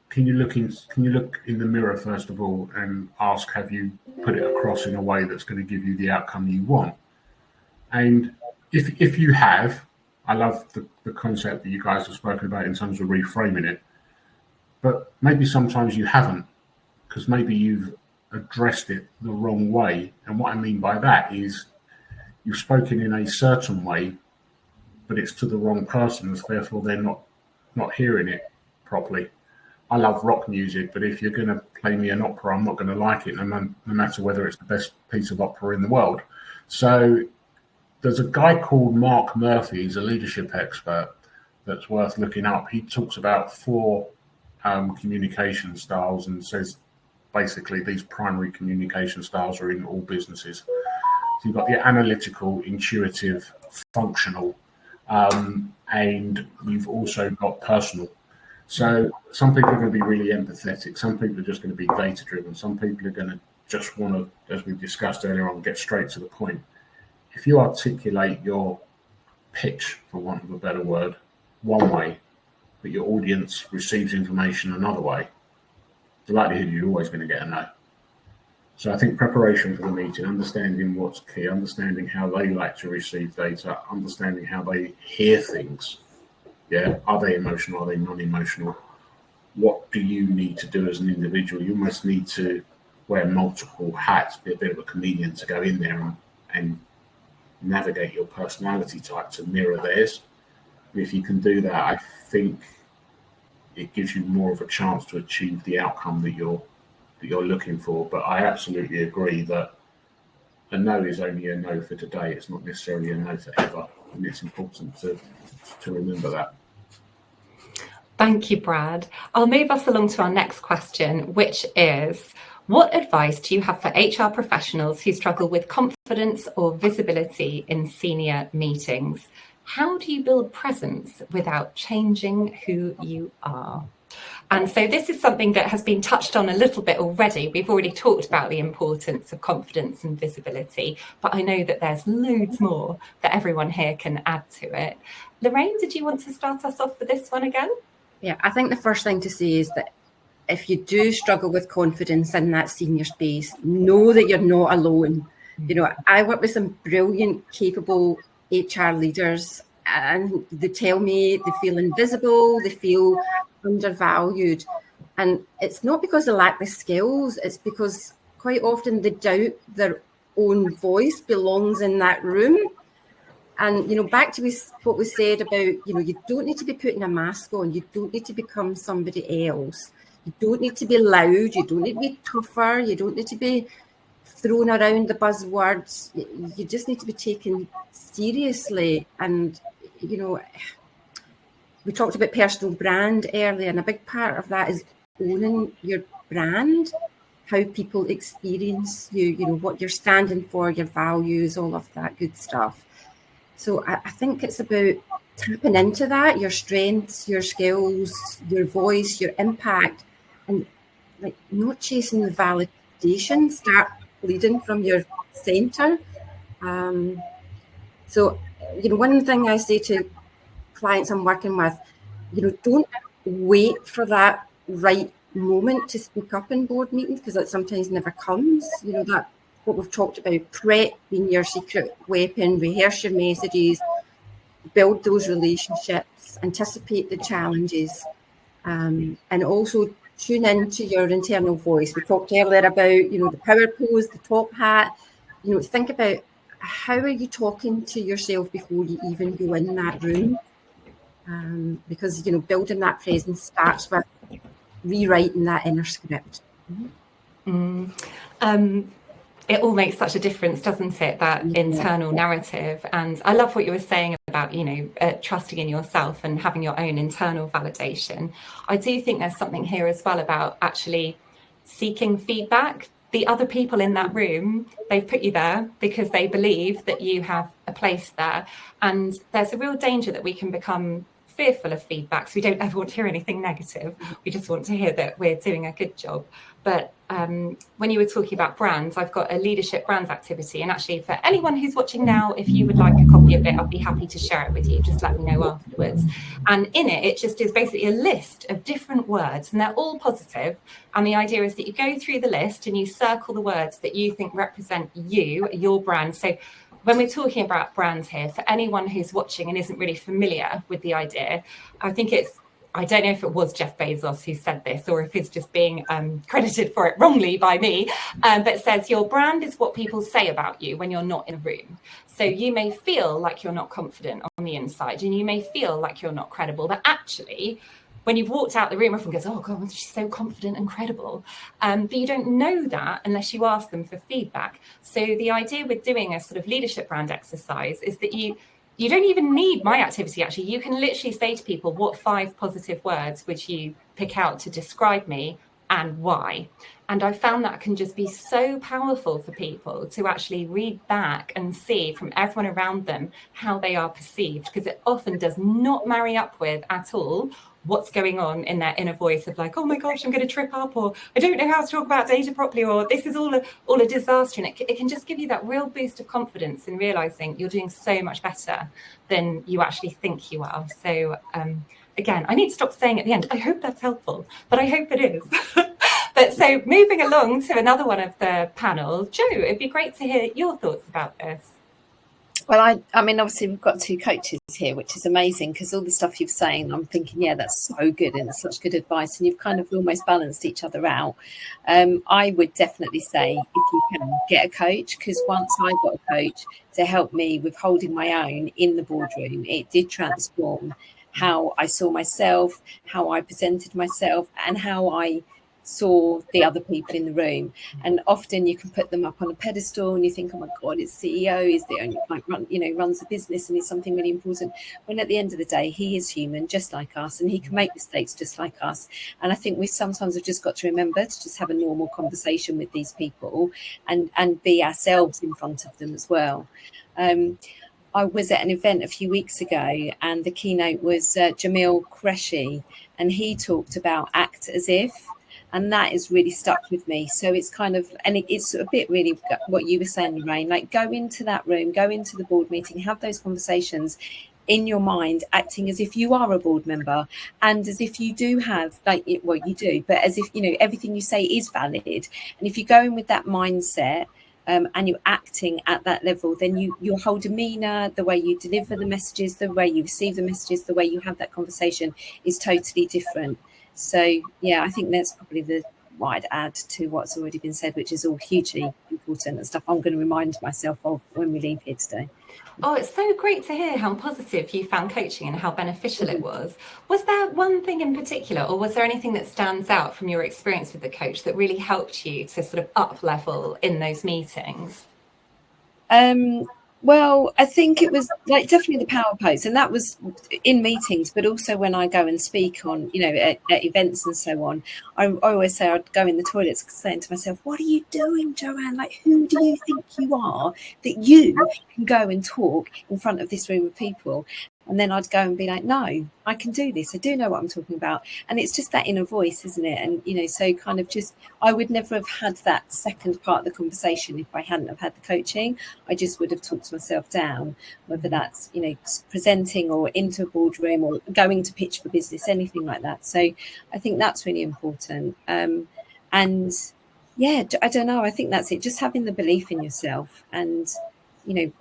can you look in the mirror first of all and ask, have you put it across in a way that's going to give you the outcome you want? And if you have, I love the concept that you guys have spoken about in terms of reframing it, but maybe sometimes you haven't, because maybe you've addressed it the wrong way. And what I mean by that is you've spoken in a certain way, but it's to the wrong person, so therefore they're not hearing it properly. I love rock music, but if you're going to play me an opera, I'm not going to like it, no matter whether it's the best piece of opera in the world. So there's a guy called Mark Murphy, he's a leadership expert that's worth looking up. He talks about 4 communication styles and says basically these primary communication styles are in all businesses. So you've got the analytical, intuitive, functional, and you've also got personal. So some people are going to be really empathetic. Some people are just going to be data driven. Some people are going to just want to, as we discussed earlier on, get straight to the point. If you articulate your pitch, for want of a better word, one way, but your audience receives information another way, the likelihood you're always going to get a no. So I think preparation for the meeting, understanding what's key, understanding how they like to receive data, understanding how they hear things. Yeah, are they emotional? Are they non-emotional? What do you need to do as an individual? You almost need to wear multiple hats, be a bit of a chameleon to go in there and navigate your personality type to mirror theirs. And if you can do that, I think it gives you more of a chance to achieve the outcome that you're looking for. But I absolutely agree that a no is only a no for today. It's not necessarily a no forever, and it's important to remember that. Thank you, Brad. I'll move us along to our next question, which is, what advice do you have for HR professionals who struggle with confidence or visibility in senior meetings? How do you build presence without changing who you are? And so this is something that has been touched on a little bit already. We've already talked about the importance of confidence and visibility, but I know that there's loads more that everyone here can add to it. Lorraine, did you want to start us off with this one again? Yeah, I think the first thing to say is that if you do struggle with confidence in that senior space, know that you're not alone. You know, I work with some brilliant, capable HR leaders, and they tell me they feel invisible, they feel undervalued. And it's not because they lack the skills, it's because quite often they doubt their own voice belongs in that room. And, you know, back to what we said about, you know, you don't need to be putting a mask on. You don't need to become somebody else. You don't need to be loud. You don't need to be tougher. You don't need to be thrown around the buzzwords. You just need to be taken seriously. And, you know, we talked about personal brand earlier, and a big part of that is owning your brand, how people experience you, you know, what you're standing for, your values, all of that good stuff. So I think it's about tapping into that, your strengths, your skills, your voice, your impact, and like not chasing the validation, start leading from your center. So, you know, one thing I say to clients I'm working with, you know, don't wait for that right moment to speak up in board meetings, because that sometimes never comes. You know, that what we've talked about, prep being your secret weapon, rehearse your messages, build those relationships, anticipate the challenges, and also tune into your internal voice. We talked earlier about, you know, the power pose, the top hat. You know, think about how are you talking to yourself before you even go in that room, because, you know, building that presence starts with rewriting that inner script. It all makes such a difference, doesn't it, that internal narrative? And I love what you were saying about, you know, trusting in yourself and having your own internal validation. I do think there's something here as well about actually seeking feedback. The other people in that room, they've put you there because they believe that you have a place there. And there's a real danger that we can become fearful of feedback, so we don't ever want to hear anything negative. We just want to hear that we're doing a good job. But when you were talking about brands, I've got a leadership brands activity, and actually for anyone who's watching now, if you would like a copy of it, I'll be happy to share it with you. Just let me know afterwards. And in it, it just is basically a list of different words, and they're all positive. And the idea is that you go through the list and you circle the words that you think represent you, your brand. So when we're talking about brands here, for anyone who's watching and isn't really familiar with the idea, I don't know if it was Jeff Bezos who said this or if it's just being credited for it wrongly by me, but it says your brand is what people say about you when you're not in a room. So you may feel like you're not confident on the inside and you may feel like you're not credible, but actually, when you've walked out the room, everyone goes, oh God, she's so confident and credible. But you don't know that unless you ask them for feedback. So the idea with doing a sort of leadership brand exercise is that you don't even need my activity, actually. You can literally say to people, what 5 positive words would you pick out to describe me and why? And I found that can just be so powerful for people to actually read back and see from everyone around them how they are perceived, because it often does not marry up with at all what's going on in their inner voice of like, oh my gosh, I'm going to trip up, or I don't know how to talk about data properly, or this is all a disaster. And it can just give you that real boost of confidence in realizing you're doing so much better than you actually think you are. So again, I need to stop saying at the end, I hope that's helpful, but I hope it is. But so moving along to another one of the panel, Jo, it'd be great to hear your thoughts about this. Well, I mean, obviously we've got 2 coaches here, which is amazing, because all the stuff you've saying, I'm thinking, yeah, that's so good and it's such good advice, and you've kind of almost balanced each other out. I would definitely say if you can get a coach, because once I got a coach to help me with holding my own in the boardroom, it did transform how I saw myself, how I presented myself, and how I saw the other people in the room. And often you can put them up on a pedestal and you think, oh my God, his CEO is the only runs the business and is something really important, when at the end of the day he is human just like us and he can make mistakes just like us. And I think we sometimes have just got to remember to just have a normal conversation with these people and be ourselves in front of them as well. I was at an event a few weeks ago and the keynote was Jamil Qureshi, and he talked about act as if. And that is really stuck with me. So it's kind of, and it's a bit really what you were saying, Lorraine, like go into that room, go into the board meeting, have those conversations in your mind, acting as if you are a board member and as if you do have, well, you do, but as if, everything you say is valid. And if you go in with that mindset and you're acting at that level, then your whole demeanour, the way you deliver the messages, the way you receive the messages, the way you have that conversation is totally different. So, yeah, I think that's probably what I'd add to what's already been said, which is all hugely important and stuff I'm going to remind myself of when we leave here today. Oh, it's so great to hear how positive you found coaching and how beneficial it was. Was there one thing in particular, or was there anything that stands out from your experience with the coach that really helped you to sort of up level in those meetings? Well, I think it was definitely the power pose, and that was in meetings, but also when I go and speak on, at events and so on. I always say I'd go in the toilets saying to myself, what are you doing, Joanne? Who do you think you are that you can go and talk in front of this room of people? And then I'd go and be like, no, I can do this. I do know what I'm talking about. And it's just that inner voice, isn't it? And, so kind of just, I would never have had that second part of the conversation if I hadn't have had the coaching. I just would have talked myself down, whether that's, presenting or into a boardroom or going to pitch for business, anything like that. So I think that's really important. And yeah, I don't know. I think that's it. Just having the belief in yourself and,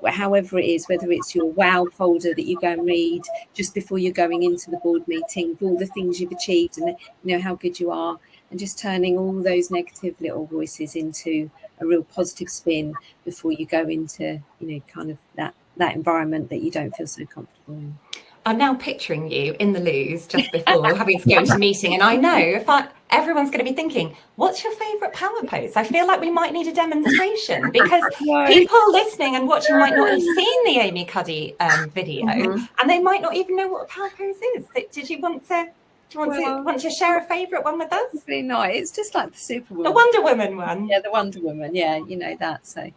however it is, whether it's your wow folder that you go and read just before you're going into the board meeting, all the things you've achieved and how good you are, and just turning all those negative little voices into a real positive spin before you go into, kind of that environment that you don't feel so comfortable in. I'm now picturing you in the loos just before having to go into a meeting, and I know everyone's going to be thinking, what's your favourite power pose? I feel like we might need a demonstration because people listening and watching might not have seen the Amy Cuddy video, and they might not even know what a power pose is. Did you want to Do you want to share a favourite one with us? Probably not. It's just like the Superwoman. The Wonder Woman one. Yeah, the Wonder Woman. Yeah, you know that. So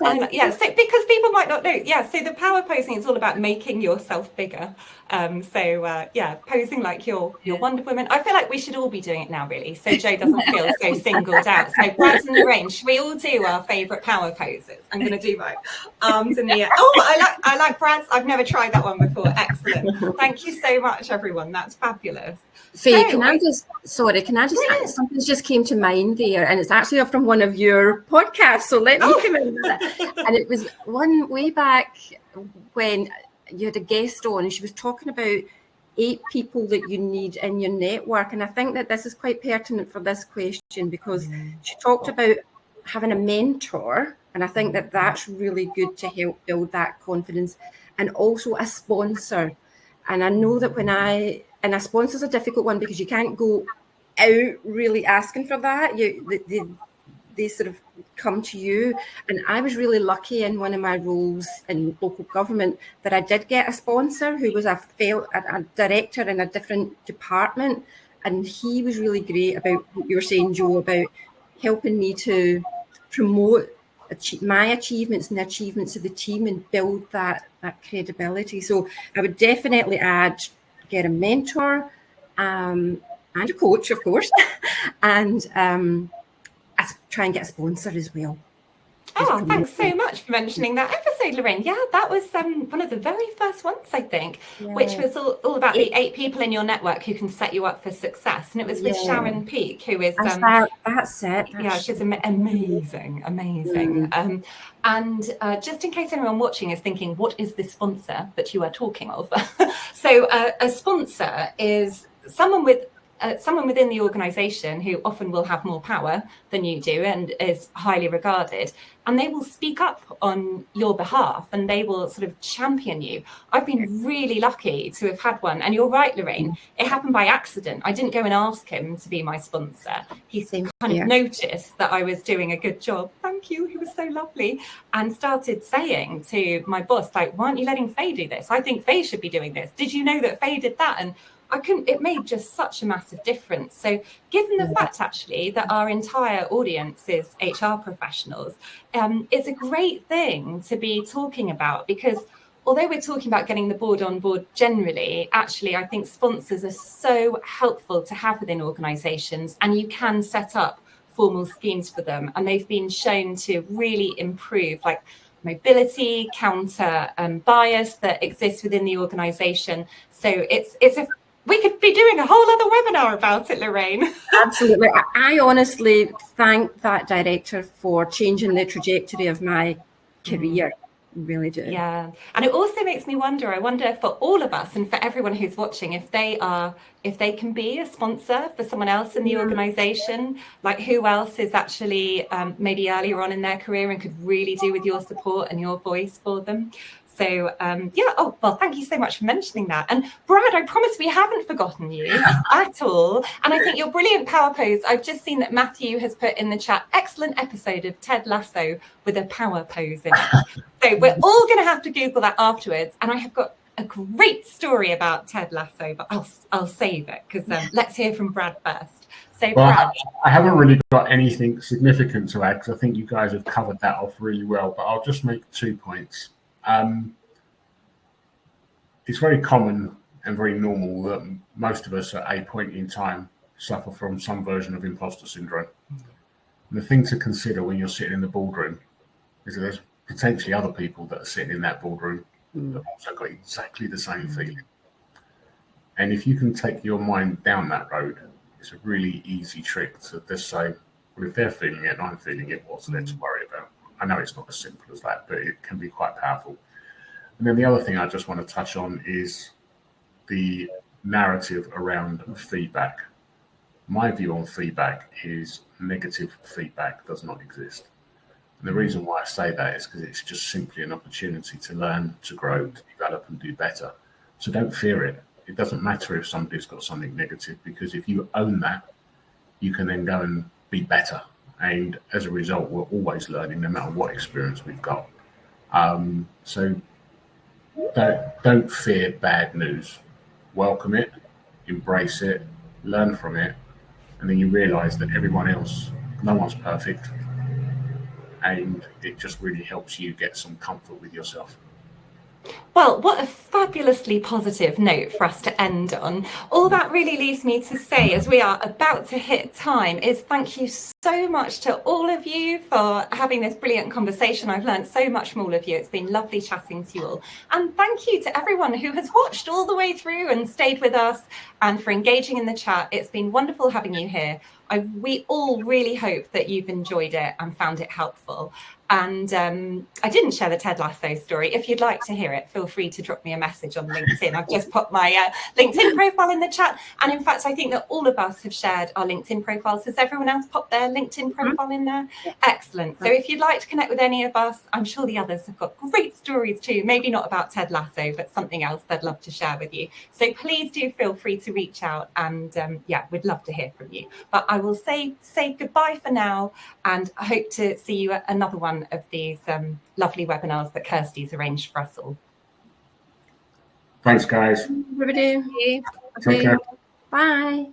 yeah, so because people might not know. Yeah, so the power posing is all about making yourself bigger. Posing like you're Wonder Woman. I feel like we should all be doing it now, really, so Jo doesn't feel so singled out. So Brad and Lorraine, should we all do our favourite power poses? I'm going to do my arms in the air. Oh, I like Brad's. I've never tried that one before. Excellent. Thank you so much, everyone. That's fabulous. Faye, can I just add, something just came to mind there, and it's actually from one of your podcasts, so let me come in with it. And it was one way back when you had a guest on, and she was talking about 8 people that you need in your network. And I think that this is quite pertinent for this question, because she talked about having a mentor, and I think that that's really good to help build that confidence, and also a sponsor. And I know that and a sponsor's a difficult one, because you can't go out really asking for that. They sort of come to you. And I was really lucky in one of my roles in local government that I did get a sponsor who was a director in a different department. And he was really great about what you were saying, Jo, about helping me to promote my achievements and the achievements of the team and build that credibility. So I would definitely get a mentor and a coach, of course, and try and get a sponsor as well. Oh, thanks so much for mentioning that episode, Lorraine. Yeah, that was one of the very first ones, I think, which was all about the 8 people in your network who can set you up for success. And it was with Sharon Peake, who is... that's it. She's amazing. Just in case anyone watching is thinking, what is this sponsor that you are talking of? So a sponsor is someone within the organisation who often will have more power than you do and is highly regarded, and they will speak up on your behalf and they will sort of champion you. I've been really lucky to have had one, and you're right, Lorraine, it happened by accident. I didn't go and ask him to be my sponsor. He kind of noticed that I was doing a good job. Thank you, he was so lovely, and started saying to my boss, like, why aren't you letting Faye do this? I think Faye should be doing this. Did you know that Faye did that? And it made just such a massive difference. So given the fact actually that our entire audience is HR professionals, it's a great thing to be talking about, because although we're talking about getting the board on board generally, actually I think sponsors are so helpful to have within organisations, and you can set up formal schemes for them, and they've been shown to really improve like mobility, counter bias that exists within the organisation. So we could be doing a whole other webinar about it, Lorraine. Absolutely. I honestly thank that director for changing the trajectory of my career. I really do. Yeah. And it also makes me wonder, I wonder for all of us and for everyone who's watching, if they can be a sponsor for someone else in the organisation, like who else is actually maybe earlier on in their career and could really do with your support and your voice for them. So, thank you so much for mentioning that. And Brad, I promise we haven't forgotten you at all. And I think your brilliant power pose, I've just seen that Matthew has put in the chat, excellent episode of Ted Lasso with a power pose in it. So we're all going to have to Google that afterwards. And I have got a great story about Ted Lasso, but I'll save it, because let's hear from Brad first. So Brad. I haven't really got anything significant to add, because I think you guys have covered that off really well, but I'll just make 2 points. It's very common and very normal that most of us at a point in time suffer from some version of imposter syndrome. And the thing to consider when you're sitting in the boardroom is that there's potentially other people that are sitting in that boardroom that have also got exactly the same feeling. And if you can take your mind down that road, it's a really easy trick to just say, well, if they're feeling it and I'm feeling it, what's there to worry about? I know it's not as simple as that, but it can be quite powerful. And then the other thing I just want to touch on is the narrative around feedback. My view on feedback is negative feedback does not exist. And the reason why I say that is because it's just simply an opportunity to learn, to grow, to develop and do better. So don't fear it. It doesn't matter if somebody's got something negative, because if you own that, you can then go and be better. And as a result, we're always learning no matter what experience we've got. So don't fear bad news. Welcome it, embrace it, learn from it, and then you realise that everyone else, no one's perfect, and it just really helps you get some comfort with yourself. Well, what a fabulously positive note for us to end on. All that really leaves me to say, as we are about to hit time, is thank you so much to all of you for having this brilliant conversation. I've learned so much from all of you. It's been lovely chatting to you all. And thank you to everyone who has watched all the way through and stayed with us and for engaging in the chat. It's been wonderful having you here. We all really hope that you've enjoyed it and found it helpful. And I didn't share the Ted Lasso story. If you'd like to hear it, feel free to drop me a message on LinkedIn. I've just put my LinkedIn profile in the chat. And in fact, I think that all of us have shared our LinkedIn profiles. Has everyone else popped their LinkedIn profile in there? Excellent. So if you'd like to connect with any of us, I'm sure the others have got great stories too. Maybe not about Ted Lasso, but something else they'd love to share with you. So please do feel free to reach out. And yeah, we'd love to hear from you. But I will say goodbye for now. And I hope to see you at another one of these lovely webinars that Kirsty's arranged for us all. Thanks, guys. Everybody. Take care. Bye.